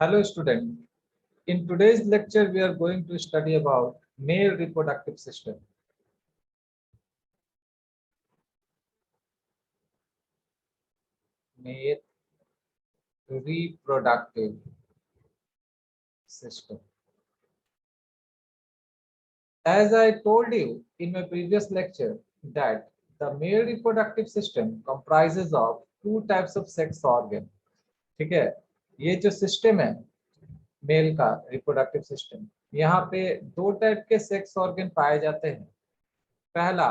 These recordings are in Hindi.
Hello student. In today's lecture we are going to study about male reproductive system. Male reproductive system. As I told you in my previous lecture that the male reproductive system comprises of two types of sex organ. ठीक है, ये जो सिस्टम है मेल का रिप्रोडक्टिव सिस्टम, यहाँ पे दो टाइप के सेक्स ऑर्गन पाए जाते हैं। पहला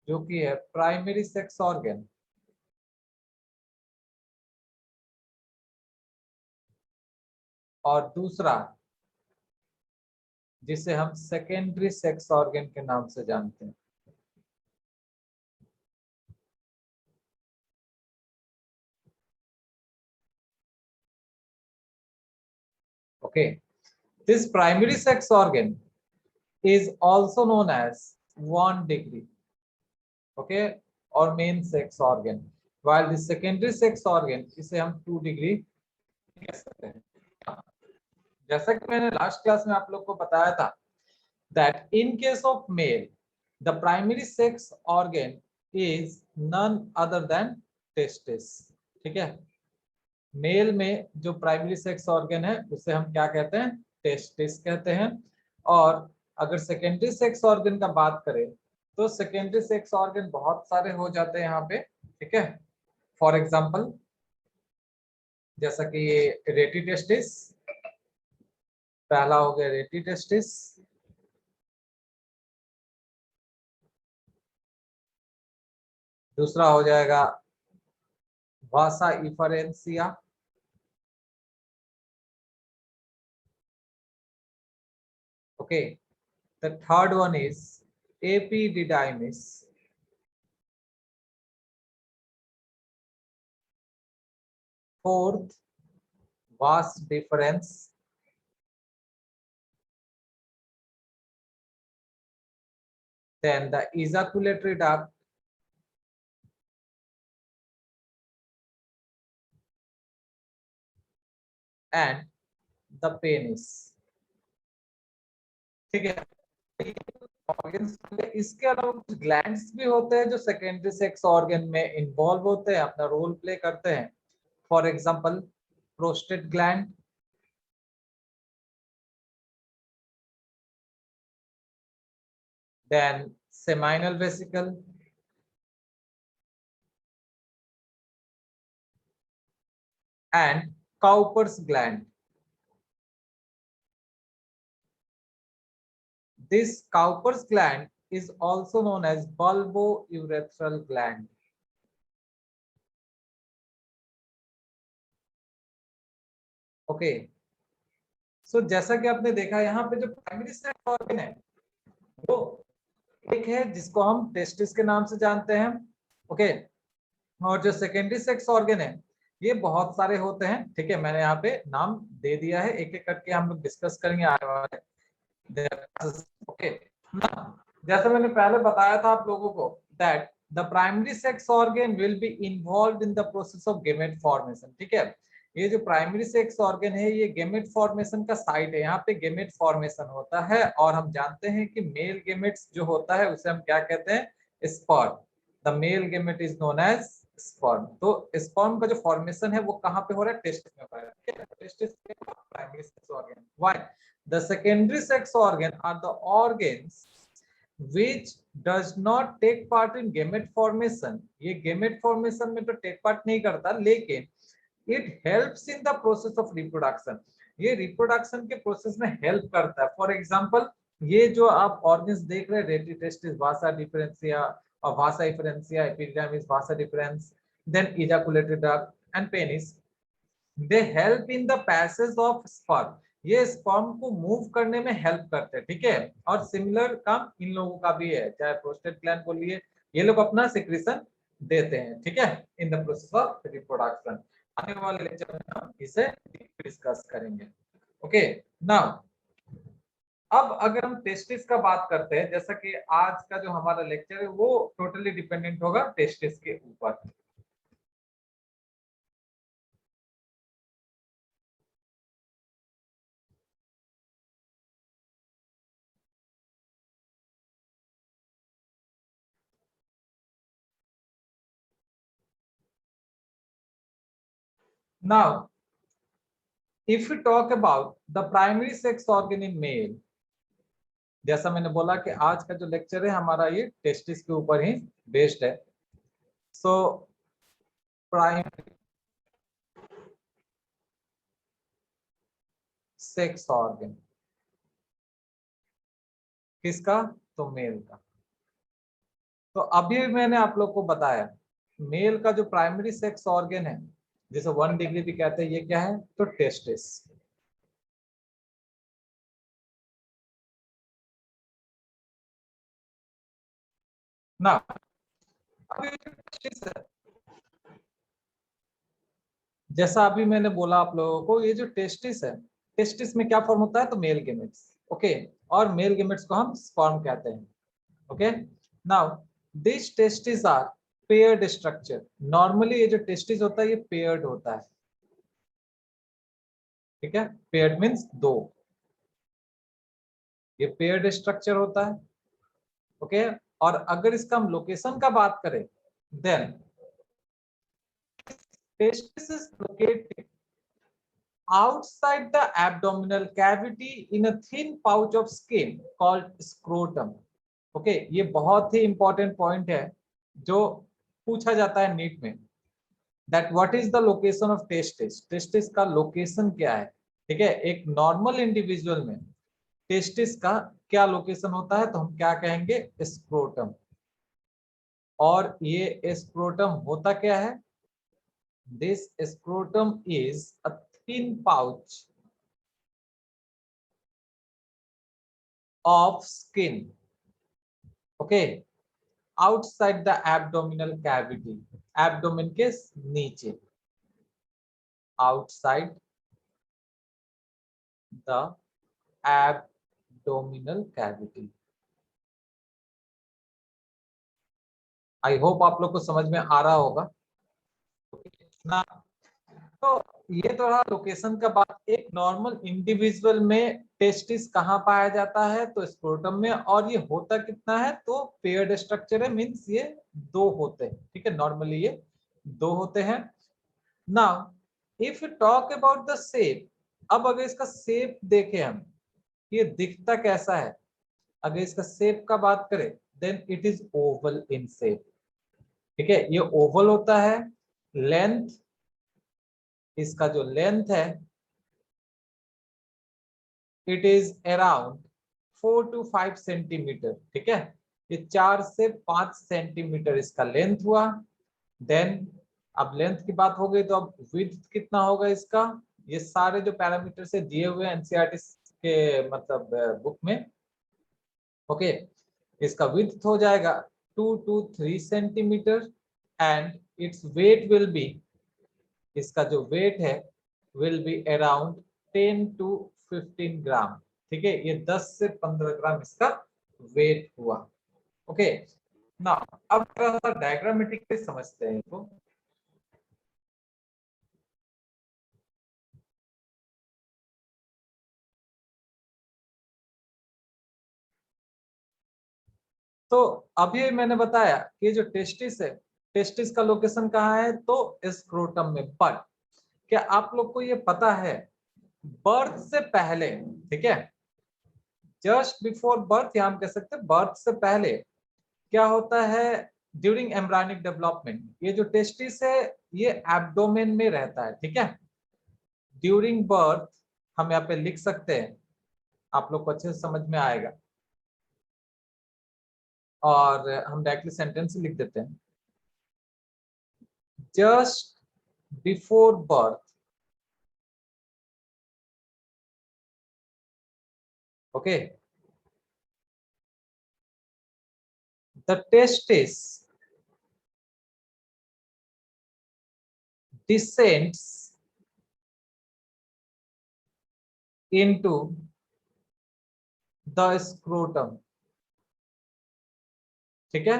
जो कि है प्राइमरी सेक्स ऑर्गन, और दूसरा जिसे हम सेकेंडरी सेक्स ऑर्गन के नाम से जानते हैं। Okay, this primary sex organ is also known as 1 degree, okay, और main sex organ, while the secondary sex organ इसे हम 2 डिग्री कह सकते हैं। जैसा कि मैंने लास्ट क्लास में आप लोग को बताया था that in case of male the primary sex organ is none other than testis। ठीक है, मेल में जो प्राइमरी सेक्स ऑर्गन है उसे हम क्या कहते हैं? टेस्टिस कहते हैं। और अगर सेकेंडरी सेक्स ऑर्गन का बात करें तो सेकेंडरी सेक्स ऑर्गन बहुत सारे हो जाते हैं यहाँ पे। ठीक है, फॉर एग्जांपल जैसा कि ये रेटी टेस्टिस, पहला हो गया रेटी टेस्टिस, दूसरा हो जाएगा vasa efferentia, okay, the third one is epididymis, fourth vas deferens, then the ejaculatory duct, and the penis। ठीक है, ऑर्गन्स, इसके अलावा कुछ ग्लैंड्स भी होते हैं जो सेकेंडरी सेक्स ऑर्गन में इन्वॉल्व होते हैं, अपना रोल प्ले करते हैं। For example prostate gland, then seminal vesicle, and Cowper's gland. This Cowper's gland is also known as bulbourethral gland। Okay, so जैसा कि आपने देखा यहाँ पे जो प्राइमरी सेक्स ऑर्गन है वो एक है जिसको हम टेस्टिस के नाम से जानते हैं। ओके, और जो सेकेंडरी सेक्स ऑर्गन है ये बहुत सारे होते हैं। ठीक है, मैंने यहाँ पे नाम दे दिया है, एक एक करके हम लोग डिस्कस करेंगे आने वाले। ओके, जैसे मैंने पहले बताया था आप लोगों को that the primary sex organ will be involve in the process of gamete formation. ठीक है, ये जो प्राइमरी सेक्स ऑर्गन है ये गेमेट फॉर्मेशन का साइट है, यहाँ पे गेमेट फॉर्मेशन होता है। और हम जानते हैं कि मेल गेमेट्स जो होता है उसे हम क्या कहते हैं? Sperm. The male gamete is known as sperm. तो स्पर्म का जो फॉर्मेशन है वो कहाँ पे हो रहा है? टेस्टिस में हो रहा है। Testis primary sex organ. Why the secondary sex organ are the organs which does not take part in gamete formation। ये gamete formation में तो take part नहीं करता, लेकिन it helps in the process of reproduction। ये reproduction के process में help करता है। For example, ये जो आप organs देख रहे हैं, रेटी टेस्टिस, वासा डिफरेंसिया और वासा efferentia, epididymis, Vasa difference, then ejaculatory duct and penis, they help in the passage of sperm। ये स्पर्म को मूव करने में हेल्प करते हैं। ठीक है, और सिमिलर काम इन लोगों का भी है, चाहे प्रोस्टेट ग्लैंड बोलिए, ये लोग अपना सिक्रीशन देते हैं। ठीक है, in the process of reproduction. आने वाले लेक्चर में हम इसे डिस्कस करेंगे। ओके, नाउ अब अगर हम टेस्टिस का बात करते हैं, जैसा कि आज का जो हमारा लेक्चर है वो टोटली डिपेंडेंट होगा टेस्टिस के ऊपर। Now, if we talk about the primary sex organ in male, जैसा मैंने बोला कि आज का जो लेक्चर है हमारा ये टेस्टिस के ऊपर ही बेस्ड है. सो प्राइमरी सेक्स ऑर्गन किसका? तो मेल का. तो अभी मैंने आप लोग को बताया मेल का जो प्राइमरी सेक्स ऑर्गन है जिसे 1 डिग्री भी कहते हैं, ये क्या है? तो टेस्टिस. ना अभी टेस्टिस है, जैसा अभी मैंने बोला आप लोगों को, ये जो टेस्टिस है, टेस्टिस में क्या फॉर्म होता है? तो मेल गेमेट्स. ओके, और मेल गेमेट्स को हम स्पर्म कहते हैं. Okay, now this testis are paired structure. Normally ये जो टेस्टिस होता है ये पेयर्ड होता है. ठीक है, पेयर्ड मीन्स दो. ये पेयर्ड स्ट्रक्चर होता है. ओके, और अगर इसका हम लोकेशन का बात करें, then testis is located outside the abdominal cavity in a thin pouch of skin called scrotum. Okay, ये बहुत ही इंपॉर्टेंट पॉइंट है जो पूछा जाता है नीट में, that what is the location of testis. Testis का लोकेशन क्या है? ठीक है, एक नॉर्मल इंडिविजुअल में टेस्टिस का क्या लोकेशन होता है? तो हम क्या कहेंगे? स्क्रोटम. और ये स्क्रोटम होता क्या है? This scrotum is a thin pouch of skin, okay, outside the abdominal cavity. Abdomen के नीचे, outside the abdominal cavity. I hope आप लोग को समझ में आ रहा होगा ना. तो ये तो रहा लोकेशन का बात. एक नॉर्मल इंडिविजुअल में टेस्टिस कहाँ पाया जाता है? तो स्क्रोटम में. और ये होता कितना है? तो पेयर्ड स्ट्रक्चर है, मींस ये दो होते हैं. ठीक है, नॉर्मली ये दो होते हैं. Now if you talk about the shape, अब अगर इसका शेप देखें हम, ये दिखता कैसा है? अगर इसका शेप का बात करें, then it is oval in shape. ठीक है, ये ओवल होता है. लेंथ, इसका जो लेंथ है, it is around 4 to 5 centimetre. ठीक है, ये 4 से 5 सेंटीमीटर इसका लेंथ हुआ. देन अब लेंथ की बात हो गई तो अब विड्थ कितना होगा इसका? ये सारे जो पैरामीटर से दिए हुए एनसीईआरटी के मतलब बुक में. ओके, इसका विड्थ हो जाएगा 2 to 3 centimetre. And its weight will be, इसका जो वेट है विल बी अराउंड 10 to 15 ग्राम. ठीक है, ये 10 से 15 ग्राम इसका वेट हुआ. ओके, ना अब थोड़ा सा डायग्रामेटिकली समझते हैं इसको. तो अभी मैंने बताया कि जो टेस्टिस है, टेस्टिस का लोकेशन कहाँ है? तो स्क्रोटम में. बट क्या आप लोग को ये पता है बर्थ से पहले, ठीक है, जस्ट बिफोर बर्थ, या हम कह सकते हैं बर्थ से पहले क्या होता है? ड्यूरिंग एम्ब्रायनिक डेवलपमेंट ये जो टेस्टिस है ये एब्डोमेन में रहता है. ठीक है, ड्यूरिंग बर्थ हम यहाँ पे लिख सकते हैं, आप लोग को अच्छे से समझ में आएगा. और हम डायरेक्टली सेंटेंस लिख देते हैं. Just before birth, okay, the testis descends into the scrotum. ठीक है,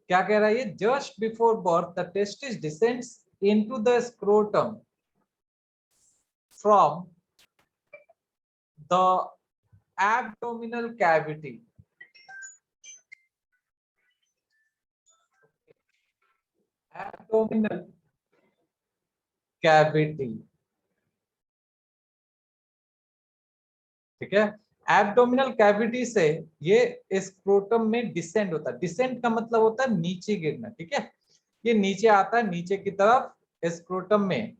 क्या कह रहा है ये? Just before birth the testis descends into the scrotum from the abdominal cavity. Abdominal cavity, ठीक है। एब्डोमिनल कैविटी से ये स्क्रोटम में डिसेंड होता है। डिसेंड का मतलब होता है नीचे गिरना, ठीक है। ये नीचे आता है, नीचे की तरफ स्क्रोटम में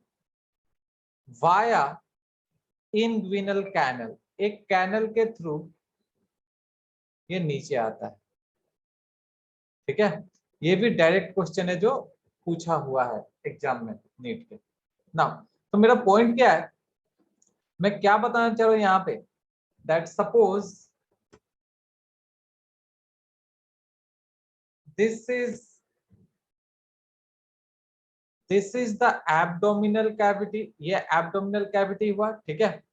वाया इनग्विनल कैनल, एक कैनल के थ्रू ये नीचे आता है, ठीक है। ये भी डायरेक्ट क्वेश्चन है जो पूछा हुआ है एग्जाम में नीट के ना। तो मेरा पॉइंट क्या है, मैं क्या बताना चाह रहा हूं यहाँ पे, that suppose this is the abdominal cavity, ये एब्डोमिनल कैविटी हुआ, ठीक है।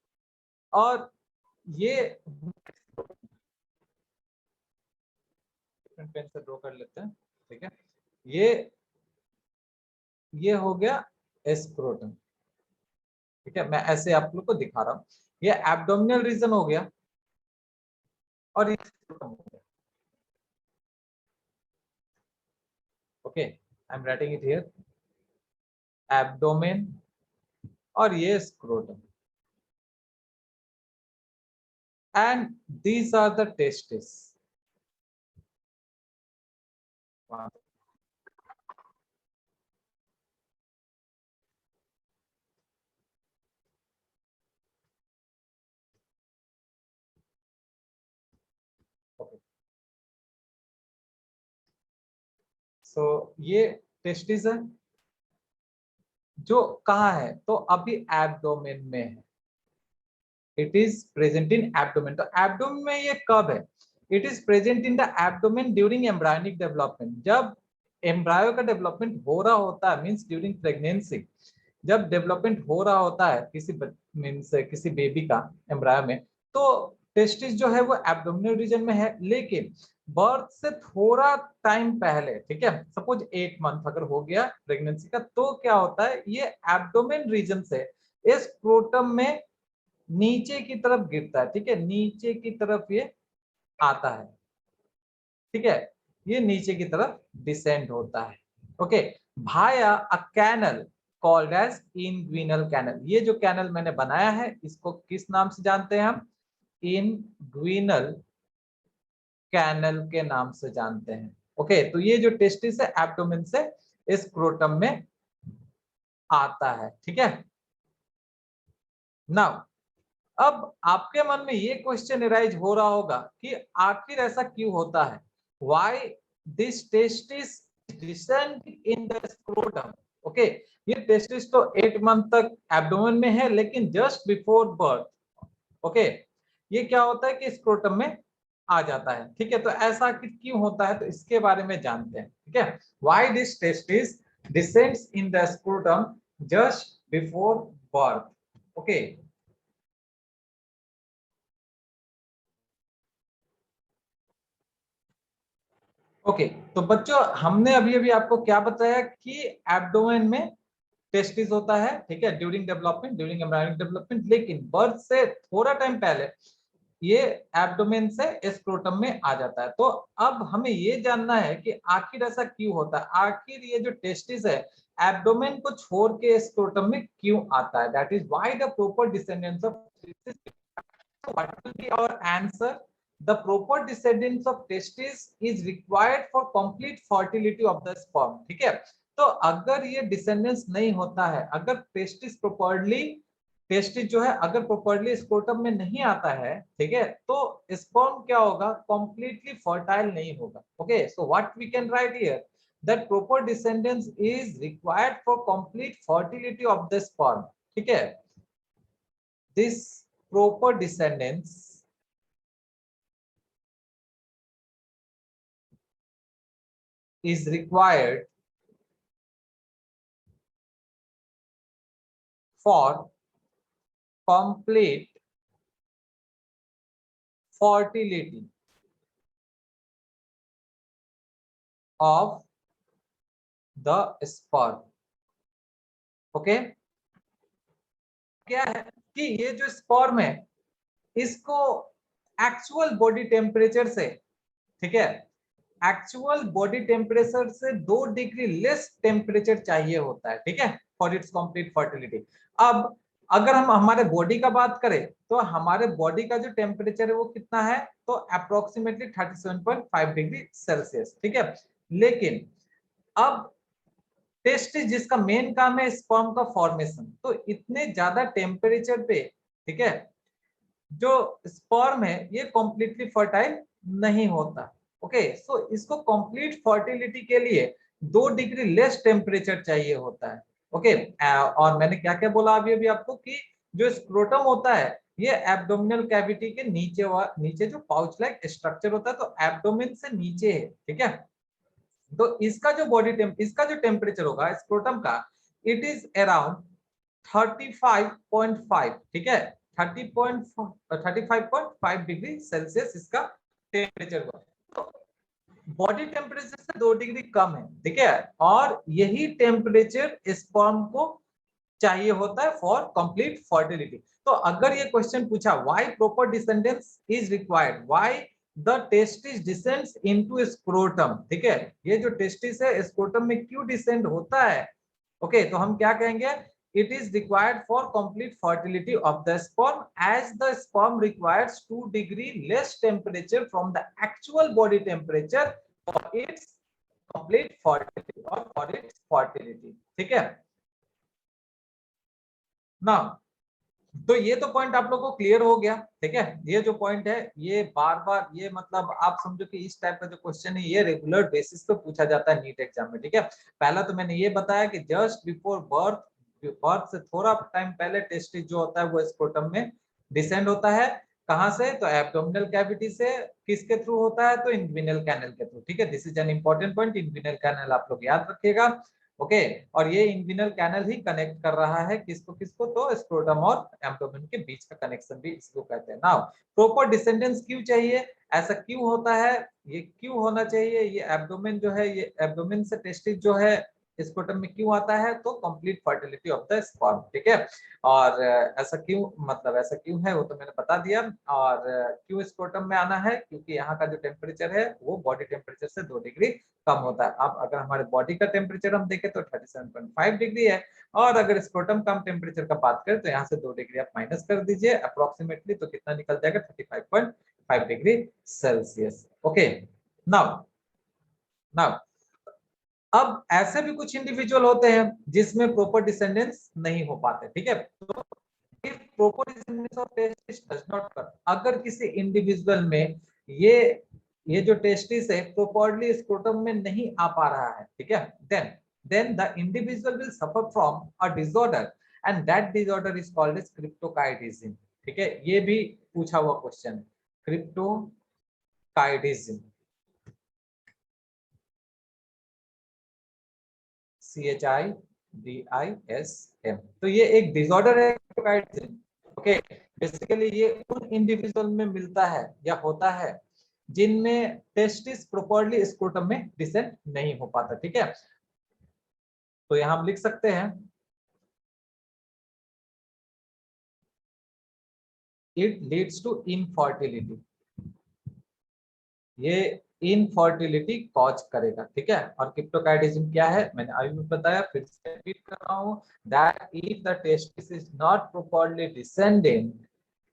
और ये पेन से ड्रॉ कर लेते हैं, ठीक है। ये हो गया स्क्रोटम, ठीक है। मैं ऐसे आप लोग को दिखा रहा हूं, ये एब्डोमिनल रीजन हो गया और ये स्क्रोटम हो गया, okay. I am writing it here, abdomen और ये scrotum, and these are the testis. Okay, so ये टेस्टिस है जो कहाँ है, तो अभी एब्डोमेन में है। It is present in abdomen, तो एब्डोमेन में ये कब है, it is present in the abdomen during embryonic development, जब एम्ब्रायो का डेवलपमेंट हो रहा होता है, मींस ड्यूरिंग प्रेगनेंसी, जब डेवलपमेंट हो रहा होता है किसी मींस किसी बेबी का एम्ब्रायो में, तो टेस्टिस जो है वो एब्डोमिनल रीजन में है, लेकिन बर्थ से थोड़ा टाइम पहले, ठीक है, सपोज 8 मंथ अगर हो गया प्रेगनेंसी का, तो क्या होता है, ये एब्डोमेन रीजन से इस स्क्रोटम में नीचे की तरफ गिरता है, ठीक है, नीचे की तरफ ये आता है, ठीक है, ये नीचे की तरफ डिसेंड होता है, ओके, भाया अ कैनल कॉल्ड एज इनग्विनल कैनल। ये जो कैनल मैंने बनाया है इसको किस नाम से जानते हैं हम, इनग्विनल कैनल के नाम से जानते हैं, ओके। तो ये जो टेस्टिस है एब्डोमेन से स्क्रोटम में आता है, ठीक है। नाउ अब आपके मन में ये क्वेश्चन अराइज हो रहा होगा कि आखिर ऐसा क्यों होता है, why this testis descend in the scrotum, okay. ये टेस्टिस तो 8 मंथ तक एब्डोमेन में है, लेकिन जस्ट बिफोर बर्थ, ओके, ये क्या होता है कि स्क्रोटम में आ जाता है, ठीक है। तो ऐसा क्यों होता है, तो इसके बारे में जानते हैं, ठीक है। Why this testis descends in the scrotum just before birth, okay. Okay, तो बच्चों हमने अभी अभी आपको क्या बताया कि एब्डोमेन में टेस्टिस होता है, ठीक है, during development, during embryonic development, लेकिन बर्थ से थोड़ा टाइम पहले ये एब्डोमेन से स्क्रोटम में आ जाता है। तो अब हमें ये जानना है कि आखिर ऐसा क्यों होता है, आखिर ये जो टेस्टिस है एब्डोमेन को छोड़ के स्क्रोटम में क्यों आता है, that is why the proper descendence of testis. What will be our answer? The proper descendants of testis is required for complete fertility of the sperm, ठीक है। तो अगर ये डिसेंडेंस नहीं होता है, अगर टेस्टिस प्रॉपर्ली, टेस्टिस जो है अगर प्रॉपर्ली स्क्रोटम में नहीं आता है, ठीक है, तो स्पर्म क्या होगा, कंप्लीटली फर्टाइल नहीं होगा, okay. So what we can write here, that proper descendants is required for complete fertility of the sperm, ठीक है। This proper descendants is required for complete fertility of the sperm, okay. क्या है कि ये जो स्पर्म है इसको एक्चुअल बॉडी टेम्परेचर से, ठीक है, एक्चुअल बॉडी टेम्परेचर से 2 डिग्री लेस टेम्परेचर चाहिए होता है, ठीक है, फॉर इट्स कंप्लीट फर्टिलिटी। अब अगर हम हमारे बॉडी का बात करें तो हमारे बॉडी का जो टेम्परेचर है वो कितना है, तो अप्रोक्सीमेटली 37.5 डिग्री सेल्सियस, ठीक है। लेकिन अब टेस्टिस जिसका मेन काम है स्पर्म का फॉर्मेशन, तो इतने ज्यादा टेम्परेचर पे, ठीक है, जो स्पर्म है ये कम्प्लीटली फर्टाइल नहीं होता। ओके, सो इसको कंप्लीट फर्टिलिटी के लिए 2 डिग्री लेस टेम्परेचर चाहिए होता है। ओके, और मैंने क्या क्या बोला अभी अभी आपको कि जो स्क्रोटम होता है ये एब्डोमिनल कैविटी के नीचे नीचे जो पाउच लाइक स्ट्रक्चर होता है, तो एब्डोमिन से नीचे है, ठीक है। तो इसका जो इसका जो टेम्परेचर होगा स्क्रोटम का, इट इज अराउंड 35.5, ठीक है, 35.5 डिग्री सेल्सियस इसका टेम्परेचर होगा। तो बॉडी टेम्परेचर से 2 डिग्री कम है, ठीक है, और यही टेम्परेचर स्पर्म को चाहिए होता है फॉर कंप्लीट फर्टिलिटी। तो अगर ये क्वेश्चन पूछा why proper descendence is required, why the testis descends into scrotum, ठीक है, ये जो टेस्टिस है स्क्रोटम में क्यों डिसेंड होता है, ओके, तो हम क्या कहेंगे, it is required for complete fertility of the sperm as the sperm requires 2 degree less temperature from the actual body temperature for its complete fertility or for its fertility, ठीक है ना। तो ये तो पॉइंट आप लोगों को क्लियर हो गया, ठीक है। ये जो पॉइंट है ये बार बार ये मतलब आप समझो कि इस टाइप का जो क्वेश्चन है ये रेगुलर बेसिस पे पूछा जाता है नीट एग्जाम में, ठीक है। पहला तो मैंने ये बताया कि जस्ट बिफोर बर्थ, बर्थ से थोड़ा टाइम पहले टेस्टिस जो होता है वो स्क्रोटम में डिसेंड होता है। कहां से, तो एब्डोमिनल कैविटी से। किसके थ्रू होता है, तो इन्विनल कैनल के थ्रू, ठीक है। This is an important point, inguinal canal आप लोग याद रखिएगा, ओके। और ये इन्विनल कैनल ही कनेक्ट कर रहा है किसको किसको, तो स्क्रोटम और एब्डोमेन के बीच का कनेक्शन भी इसको कहते हैं। नाउ प्रॉपर डिसेंडेंस क्यों चाहिए, ऐसा क्यों होता है, ये क्यों होना चाहिए, ये एब्डोमेन जो है ये एब्डोमेन से टेस्टिस जो है स्क्रोटम में क्यों आता है, तो complete fertility of the sperm, ठीक है। और ऐसा क्यों, मतलब ऐसा क्यों है वो तो मैंने बता दिया। और क्यों स्क्रोटम में आना है, क्योंकि यहाँ का जो टेम्परेचर है वो बॉडी टेम्परेचर से 2 डिग्री कम होता है। अब अगर हमारे बॉडी का टेम्परेचर हम देखें तो 37.5 डिग्री है, और अगर स्क्रोटम कम टेम्परेचर का बात करें तो यहाँ से 2 डिग्री आप माइनस कर दीजिए अप्रोक्सीमेटली, तो कितना निकल जाएगा 35.5 degree Celsius. Okay, now now अब ऐसे भी कुछ इंडिविजुअल होते हैं जिसमें प्रॉपर डिसेंडेंस नहीं हो पाते, ठीक है। तो if proper descendence of testis does not कर, अगर किसी इंडिविजुअल में ये ये जो टेस्टिस है प्रॉपरली स्क्रोटम में नहीं आ पा रहा है, ठीक है, then the individual will suffer from a disorder and that disorder is called as cryptorchidism, ठीक है। ये भी पूछा हुआ क्वेश्चन, क्रिप्टोकाइटिज्म, CHIDISM, तो ये एक डिसऑर्डर है क्रिप्टोकाइटिज्म, ओके। बेसिकली ये उन इंडिविजुअल में मिलता है या होता है जिनमें टेस्टिस प्रॉपरली स्क्रोटम में डिसेंड नहीं हो पाता, ठीक है। तो यहां हम लिख सकते हैं इट लीड्स टू इनफर्टिलिटी, ये इनफर्टिलिटी कॉज करेगा, ठीक है। और क्रिप्टोकाइटिज्म क्या है मैंने अभी भी बताया, फिर से रिपीट कर रहा हूं, that if the testis is not properly descending,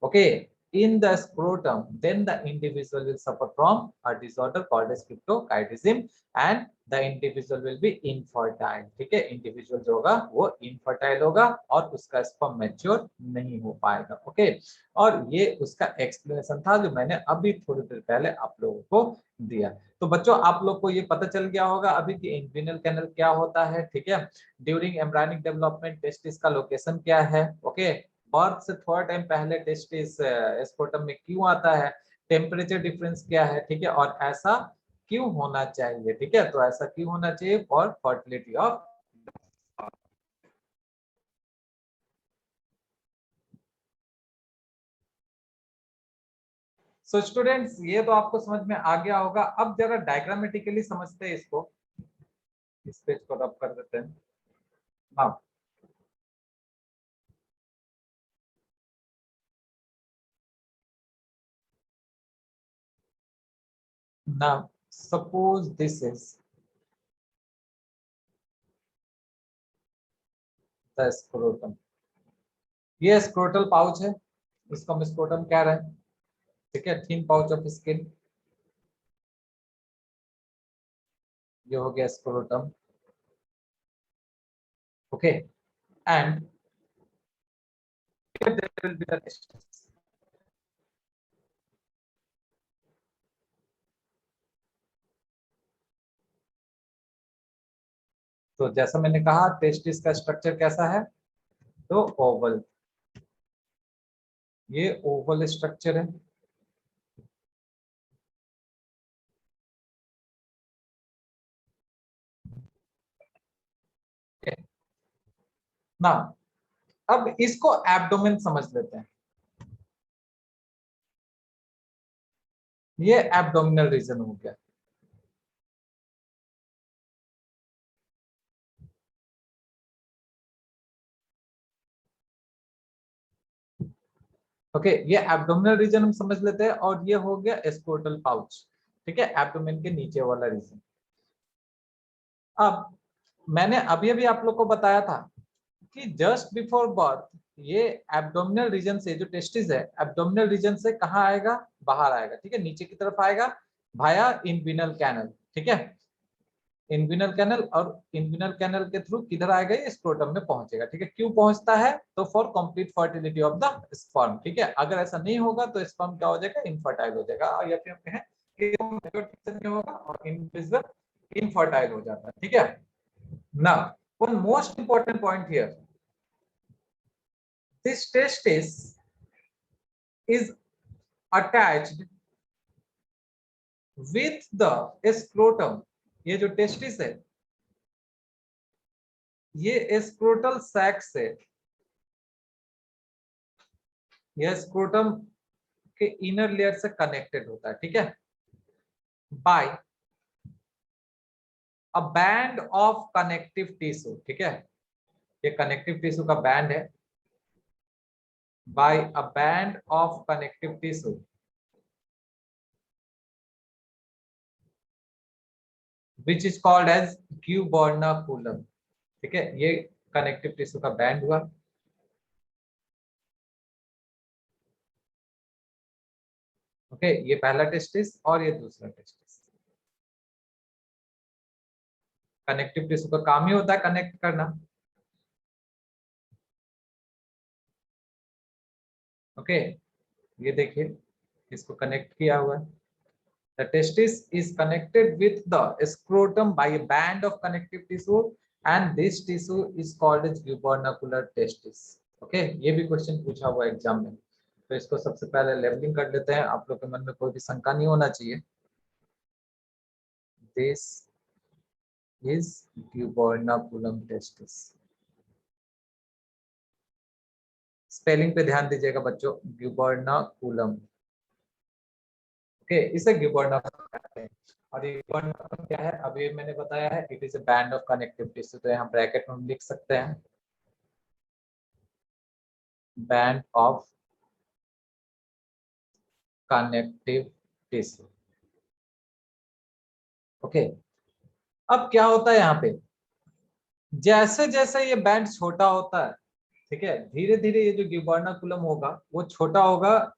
okay, in the scrotum, then the individual will suffer from a disorder called as cryptokaitism and the individual will be infertile, ठीक है। इंडिविजुअल जो होगा वो इनफर्टाइल होगा और उसका स्पर्म मैच्योर नहीं हो पाएगा, ओके। और ये उसका एक्सप्लेनेशन था जो मैंने अभी थोड़ी देर पहले आप लोगों को दिया। तो बच्चों आप लोग को ये पता चल गया होगा अभी कि इन्विनल कैनल क्या होता है, ठीक है। ड्यूरिंग एम्ब्रायनिक डेवलपमेंट टेस्टिस का लोकेशन क्या है, ओके। बर्थ से थोड़ा टाइम पहले टेस्टिस स्क्रोटम में क्यों आता है, टेम्परेचर डिफरेंस क्या है, ठीक है, और ऐसा क्यों होना चाहिए, ठीक है। तो ऐसा क्यों होना चाहिए for fertility of. So students ये तो आपको समझ में आ गया होगा। अब जरा डायग्रामेटिकली समझते हैं इसको, इस पेज को रब कर देते हैं। हाँ ना, suppose this is the scrotum, ये स्क्रोटल पाउच है, इसको हम स्क्रोटम कह रहे हैं, ठीक है, थिन पाउच ऑफ स्किन, ये हो गया scrotum. Okay, and there will be the testes. तो जैसा मैंने कहा टेस्टिस का स्ट्रक्चर कैसा है, तो ओवल, ये ओवल स्ट्रक्चर है। ना, अब इसको एब्डोमेन समझ लेते हैं, ये एब्डोमिनल रीजन हो गया। ओके, ये एब्डोमिनल रीजन हम समझ लेते हैं, और ये हो गया स्क्रोटल पाउच, ठीक है, एब्डोमेन के नीचे वाला रीजन। अब मैंने अभी अभी आप लोग को बताया था कि जस्ट बिफोर बर्थ ये एब्डोमिनल रीजन से, जो टेस्टिस है एब्डोमिनल रीजन से कहाँ आएगा, बाहर आएगा, ठीक है, नीचे की तरफ आएगा भाया इनविनल कैनल, ठीक है, इनविनल कैनल, और इनविनल कैनल के थ्रू किधर आएगा, ये स्क्रोटम में पहुंचेगा, ठीक है। क्यों पहुंचता है, तो for complete fertility of the sperm, ठीक है, अगर ऐसा नहीं होगा तो स्पर्म क्या हो जाएगा, इनफर्टाइल हो जाएगा, या फिर हम कहें कि नहीं होगा और इनफर्टाइल हो जाता है, ठीक है। Now one most important point here, this testis is attached with the scrotum, ये जो टेस्टिस है ये स्क्रोटल सैक से, ये स्क्रोटम के इनर लेयर से कनेक्टेड होता है, ठीक है, by a band of connective tissue, ठीक है, ये कनेक्टिव टिश्यू का बैंड है, by a band of connective tissue which is called as gubernaculum, ठीक है, ये कनेक्टिव टिश्यू का बैंड हुआ। ओके, ये पहला टेस्टिस और ये दूसरा टेस्टिस। कनेक्टिव टिश्यू का काम ही होता है कनेक्ट करना। ओके, ये देखिए इसको कनेक्ट किया हुआ है। The testis is connected with the scrotum by a band of connective tissue and this tissue is called as gubernacular testis. Okay, ये भी क्वेश्चन पूछा हुआ एग्जाम में, तो इसको सबसे पहले लेबलिंग कर लेते हैं, आप लोग के मन में कोई भी शंका नहीं होना चाहिए। This is gubernaculum testis. Spelling पे ध्यान दीजिएगा बच्चों, gubernaculum, ओके, इसे gubernaculum कहते हैं। और ये gubernaculum क्या है, अभी मैंने बताया है, it is a band of connective tissue, तो यहाँ ब्रैकेट में लिख सकते हैं band of connective tissue. Okay, अब क्या होता है यहाँ पे, जैसे जैसे ये बैंड छोटा होता है, ठीक है, धीरे धीरे ये जो गिबर्नाकुलम होगा वो छोटा होगा,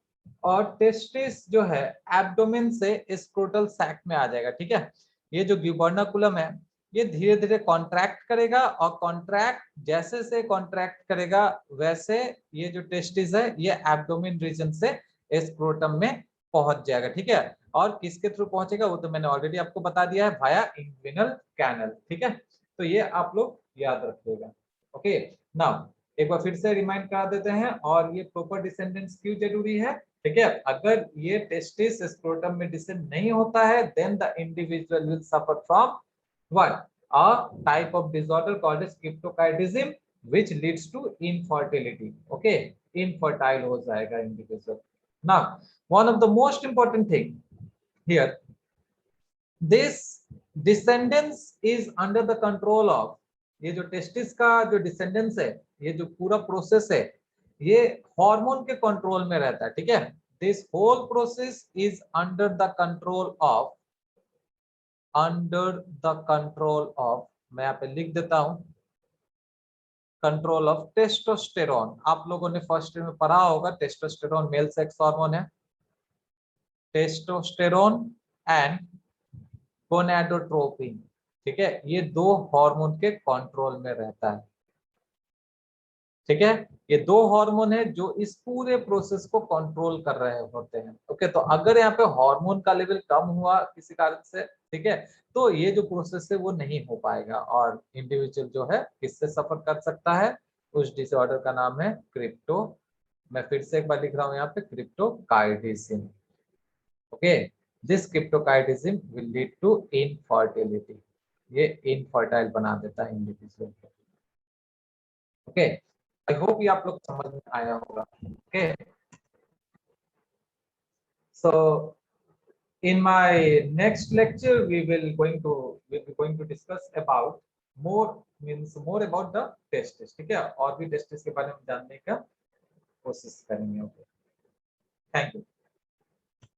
और टेस्टिस जो है एब्डोमेन से स्क्रोटल सैक में आ जाएगा, ठीक है। ये जो गिबर्नाकुलम है ये धीरे धीरे कॉन्ट्रैक्ट करेगा, और कॉन्ट्रैक्ट जैसे से कॉन्ट्रैक्ट करेगा वैसे ये जो टेस्टिस है ये एब्डोमेन रीजन से स्क्रोटम में पहुंच जाएगा, ठीक है। और किसके थ्रू पहुंचेगा वो तो मैंने ऑलरेडी आपको बता दिया है, वाया इन्विनल कैनल, ठीक है। तो ये आप लोग याद रखिएगा। ओके, नाउ एक बार फिर से रिमाइंड करा देते हैं, और ये प्रॉपर डिसेंडेंस क्यों जरूरी है, ठीक है, अगर ये टेस्टिस स्क्रोटम में डिसेंड नहीं होता है then the individual will suffer from what, a type of disorder called as cryptorchidism which leads to infertility. Okay, infertile हो जाएगा individual. Now one of the most important thing here, this descendence is under the control of, ये जो टेस्टिस का जो डिसेंडेंस है, ये जो पूरा प्रोसेस है ये हार्मोन के कंट्रोल में रहता है, ठीक है। This whole process is under the control of under the control of, मैं यहाँ पे लिख देता हूं, कंट्रोल ऑफ टेस्टोस्टेरोन। आप लोगों ने फर्स्ट ईयर में पढ़ा होगा, टेस्टोस्टेरोन मेल सेक्स हार्मोन है, टेस्टोस्टेरोन एंड गोनाडोट्रोपिन, ठीक है, ये दो हार्मोन के कंट्रोल में रहता है, ठीक है। ये दो हार्मोन है जो इस पूरे प्रोसेस को कंट्रोल कर रहे होते हैं। ओके, तो अगर यहाँ पे हार्मोन का लेवल कम हुआ किसी कारण से, ठीक है, तो ये जो प्रोसेस है वो नहीं हो पाएगा और इंडिविजुअल जो है किससे सफर कर सकता है, उस डिसऑर्डर का नाम है क्रिप्टो, मैं फिर से एक बार लिख रहा हूँ यहाँ पे, cryptorchidism. Okay, this cryptorchidism will lead to infertility, ये इनफर्टाइल बना देता है इंडिविजुअल को। ओके, आई होप ये आप लोग समझ में आया होगा। Okay, so in my next lecture we'll be going to discuss about more about the tests, ठीक है, और भी टेस्ट के बारे में जानने का कोशिश करेंगे। Okay, thank you.